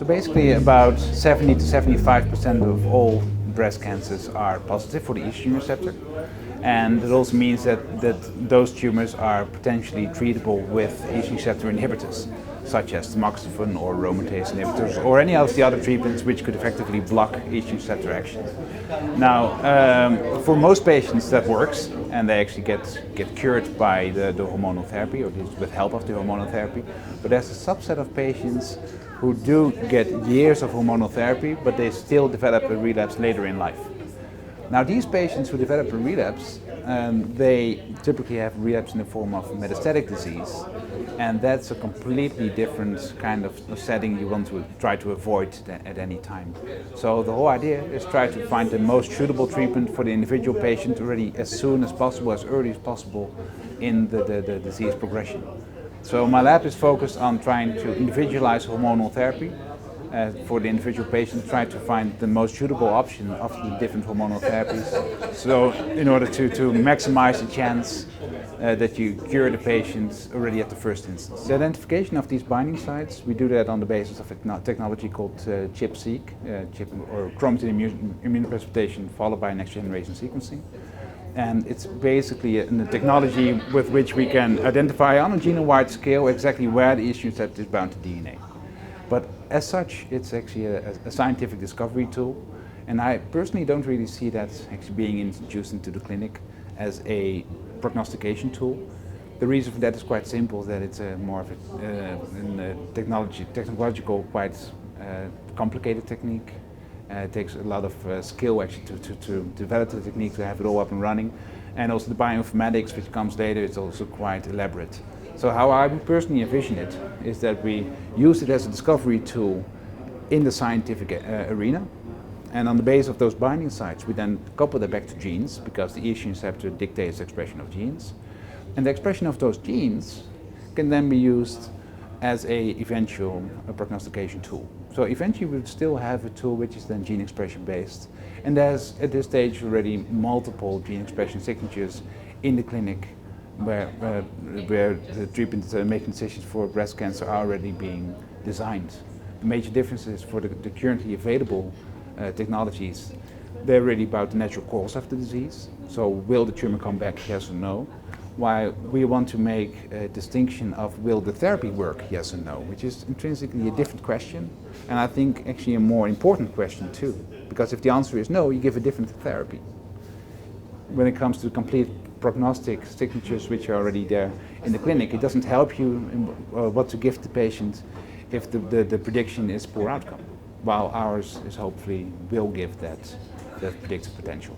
basically about 70 to 75% of all breast cancers are positive for the estrogen receptor. And it also means that those tumors are potentially treatable with estrogen receptor inhibitors, such as tamoxifen or aromatase inhibitors, or any of the other treatments which could effectively block estrogen receptor action. Now, for most patients that works, and they actually get cured by the hormonal therapy, or at least with help of the hormonal therapy. But there's a subset of patients who do get years of hormonal therapy, but they still develop a relapse later in life. Now, these patients who develop a relapse, they typically have relapse in the form of metastatic disease, and that's a completely different kind of setting you want to try to avoid at any time. So the whole idea is try to find the most suitable treatment for the individual patient already as soon as possible, as early as possible in the disease progression. So my lab is focused on trying to individualize hormonal therapy for the individual patient, try to find the most suitable option of the different hormonal therapies. So in order to maximize the chance that you cure the patient already at the first instance. The identification of these binding sites, we do that on the basis of a technology called ChIP-seq, or chromatin immunoprecipitation followed by next generation sequencing. And it's basically a technology with which we can identify on a genome-wide scale exactly where the estrogen receptor is bound to DNA. But as such, it's actually a scientific discovery tool, and I personally don't really see that actually being introduced into the clinic as a prognostication tool. The reason for that is quite simple, that it's more of a technological, quite complicated technique. It takes a lot of skill actually to develop the technique, to have it all up and running, and also the bioinformatics, which comes later, is also quite elaborate. So how I would personally envision it is that we use it as a discovery tool in the scientific arena, and on the basis of those binding sites we then couple that back to genes, because the estrogen receptor dictates the expression of genes, and the expression of those genes can then be used as a eventual prognostication tool. So eventually we would still have a tool which is then gene expression based, and there's at this stage already multiple gene expression signatures in the clinic where the treatment making decisions for breast cancer are already being designed. The major differences for the currently available technologies, they're really about the natural cause of the disease. So will the tumor come back, yes or no? While we want to make a distinction of will the therapy work, yes or no, which is intrinsically a different question, and I think actually a more important question too, because if the answer is no, you give a different therapy. When it comes to complete prognostic signatures which are already there in the clinic, it doesn't help you in what to give the patient if the prediction is poor outcome, while ours is hopefully will give that predictive potential.